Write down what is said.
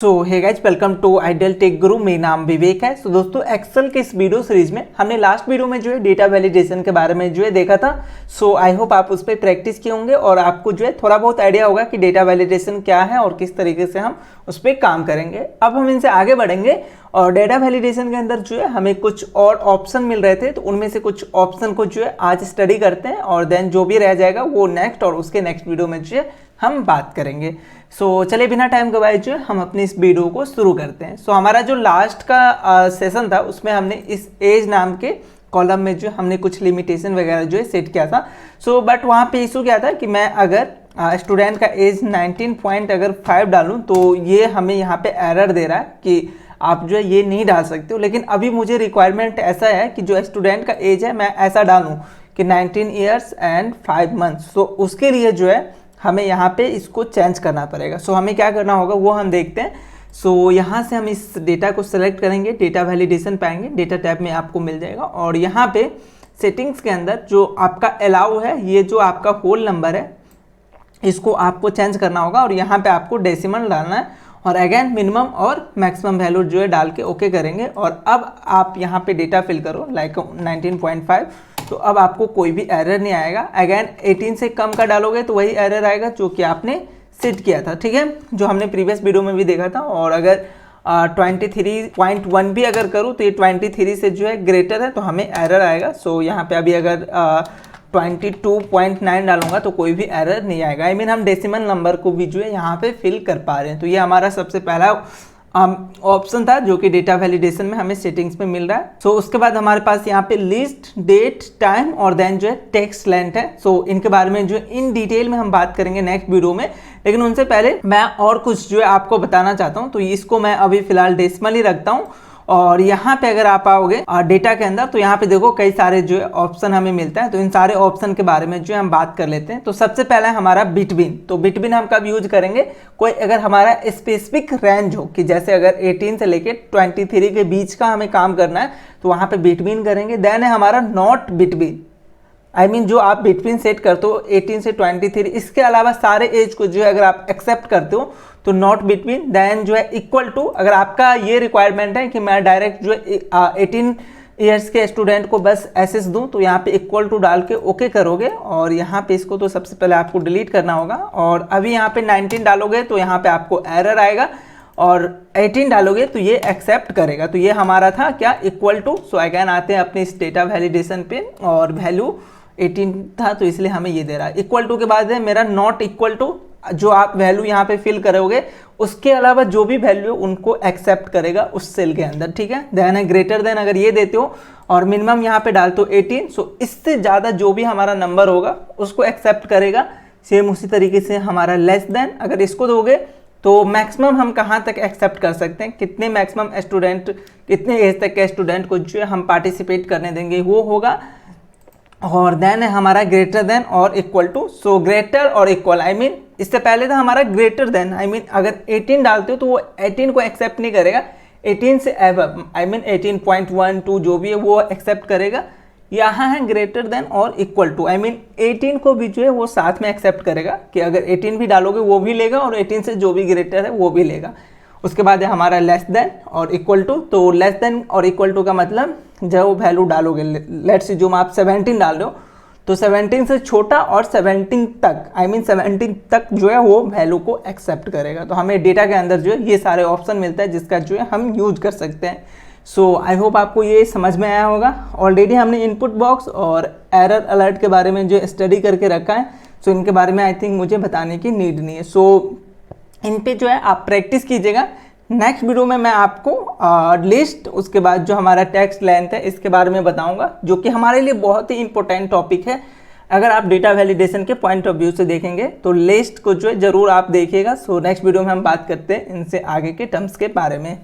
So hey guys welcome to Ideal Tech Guru. मेरा नाम विवेक है। सो दोस्तों एक्सेल के इस वीडियो सीरीज में हमने लास्ट वीडियो में जो है डेटा वैलिडेशन के बारे में जो है देखा था। सो आई होप आप उस पर प्रैक्टिस किए होंगे और आपको जो है थोड़ा बहुत आइडिया होगा कि डेटा वैलिडेशन क्या है और किस तरीके से हम उस पर काम करेंगे। अब हम इनसे आगे बढ़ेंगे और डेटा वैलिडेशन के अंदर जो है हमें कुछ और ऑप्शन मिल रहे थे, तो उनमें से कुछ ऑप्शन को जो है आज स्टडी करते हैं और देन जो भी रह जाएगा वो नेक्स्ट और उसके नेक्स्ट वीडियो में जो है हम बात करेंगे। सो चलिए बिना टाइम गवाए जो है हम अपनी इस वीडियो को शुरू करते हैं। सो हमारा जो लास्ट का सेशन था उसमें हमने इस एज नाम के कॉलम में जो हमने कुछ लिमिटेशन वगैरह जो है सेट किया था। सो बट वहाँ पे इशू क्या था कि मैं अगर स्टूडेंट का एज 19.5 डालूँ तो ये हमें यहाँ पे एरर दे रहा है कि आप जो है ये नहीं डाल सकते हो। लेकिन अभी मुझे रिक्वायरमेंट ऐसा है कि जो स्टूडेंट का एज है मैं ऐसा डालूँ कि 19 ईयर्स एंड 5 मंथ्स। सो उसके लिए जो है हमें यहाँ पे इसको चेंज करना पड़ेगा। सो हमें क्या करना होगा वो हम देखते हैं। सो यहाँ से हम इस डेटा को सेलेक्ट करेंगे, डेटा वैलिडेशन पाएंगे, डेटा टैब में आपको मिल जाएगा और यहाँ पे सेटिंग्स के अंदर जो आपका अलाउ है, ये जो आपका होल नंबर है इसको आपको चेंज करना होगा और यहाँ पे आपको डेसिमल डालना है और अगेन मिनिमम और मैक्सिमम वैल्यू जो है डाल के ओके करेंगे। और अब आप यहाँ पे डेटा फिल करो लाइक 19.5, तो अब आपको कोई भी एरर नहीं आएगा। अगेन 18 से कम का डालोगे तो वही एरर आएगा जो कि आपने सेट किया था, ठीक है, जो हमने प्रीवियस वीडियो में भी देखा था। और अगर 23.1 भी अगर करूँ तो ये 23 से जो है ग्रेटर है तो हमें एरर आएगा। सो यहाँ पे अभी अगर 22.9 डालूंगा तो कोई भी एरर नहीं आएगा। आई मीन हम डेसिमल नंबर को भी जो है यहाँ पे फिल कर पा रहे हैं। तो ये हमारा सबसे पहला ऑप्शन था जो कि डेटा वैलिडेशन में हमें सेटिंग्स में मिल रहा है। सो उसके बाद हमारे पास यहाँ पे लिस्ट, डेट, टाइम और देन जो है टेक्स्ट लेंथ है। सो इनके बारे में जो इन डिटेल में हम बात करेंगे नेक्स्ट वीडियो में, लेकिन उनसे पहले मैं और कुछ जो है आपको बताना चाहता हूँ। तो इसको मैं अभी फिलहाल डेसिमल ही रखता हूँ और यहाँ पे अगर आप आओगे डेटा के अंदर तो यहाँ पे देखो कई सारे जो है ऑप्शन हमें मिलता है। तो इन सारे ऑप्शन के बारे में जो है हम बात कर लेते हैं। तो सबसे पहला है हमारा बिटवीन। तो बिटवीन हम कब यूज करेंगे, कोई अगर हमारा स्पेसिफिक रेंज हो कि जैसे अगर 18 से लेके 23 के बीच का हमें काम करना है तो वहाँ पे बिटवीन करेंगे। देन है हमारा नॉट बिटवीन, आई मीन जो आप बिटवीन सेट करते हो 18 से 23, इसके अलावा सारे एज को जो है अगर आप एक्सेप्ट करते हो तो नॉट बिटवीन। देन जो है इक्वल टू, अगर आपका ये रिक्वायरमेंट है कि मैं डायरेक्ट जो है 18 ईयर्स के स्टूडेंट को बस एसएस दूं तो यहाँ पे इक्वल टू डाल के ओके करोगे और यहाँ पे इसको तो सबसे पहले आपको डिलीट करना होगा। और अभी यहाँ पे 19 डालोगे तो यहाँ पे आपको एरर आएगा और 18 डालोगे तो ये एक्सेप्ट करेगा। तो ये हमारा था क्या, इक्वल टू। सो अगेन आते हैं अपने इस डेटा वैलिडेशन पे और वैल्यू 18 था तो इसलिए हमें ये दे रहा है। इक्वल टू के बाद है मेरा नॉट इक्वल टू, जो आप वैल्यू यहाँ पे फिल करोगे उसके अलावा जो भी वैल्यू उनको एक्सेप्ट करेगा उस सेल के अंदर, ठीक है। देन है ग्रेटर देन, अगर ये देते हो और मिनिमम यहाँ पे डालते हो 18, सो इससे ज़्यादा जो भी हमारा नंबर होगा उसको एक्सेप्ट करेगा। सेम उसी तरीके से हमारा लेस देन, अगर इसको दोगे तो मैक्सिमम हम कहाँ तक एक्सेप्ट कर सकते हैं, कितने मैक्सिमम स्टूडेंट, कितने एज तक के स्टूडेंट को जो है हम पार्टिसिपेट करने देंगे वो होगा। और देन है हमारा ग्रेटर देन और इक्वल टू। सो ग्रेटर और इक्वल, आई मीन इससे पहले था हमारा ग्रेटर देन, आई मीन अगर 18 डालते हो तो वो 18 को एक्सेप्ट नहीं करेगा, 18 से एबव आई मीन 18.1 2 जो भी है वो एक्सेप्ट करेगा। यहाँ है ग्रेटर देन और इक्वल टू, आई मीन 18 को भी जो है वो साथ में एक्सेप्ट करेगा कि अगर 18 भी डालोगे वो भी लेगा और 18 से जो भी ग्रेटर है वो भी लेगा। उसके बाद है हमारा लेस देन और इक्वल टू। तो लेस देन और इक्वल टू का मतलब जो वैल्यू डालोगे, लेट्स से जो आप 17 डाल रहे हो तो 17 से छोटा और 17 तक, आई मीन 17 तक जो है वो वैल्यू को एक्सेप्ट करेगा। तो हमें डेटा के अंदर जो है ये सारे ऑप्शन मिलता है जिसका जो है हम यूज कर सकते हैं। सो आई होप आपको ये समझ में आया होगा। ऑलरेडी हमने इनपुट बॉक्स और एरर अलर्ट के बारे में जो स्टडी करके रखा है। सो इनके बारे में आई थिंक मुझे बताने की नीड नहीं है। सो इन पे जो है आप प्रैक्टिस कीजिएगा। नेक्स्ट वीडियो में मैं आपको लिस्ट, उसके बाद जो हमारा टेक्स्ट लेंथ है इसके बारे में बताऊंगा, जो कि हमारे लिए बहुत ही इंपॉर्टेंट टॉपिक है। अगर आप डेटा वैलिडेशन के पॉइंट ऑफ व्यू से देखेंगे तो लिस्ट को जो है ज़रूर आप देखिएगा। सो नेक्स्ट वीडियो में हम बात करते हैं इनसे आगे के टर्म्स के बारे में।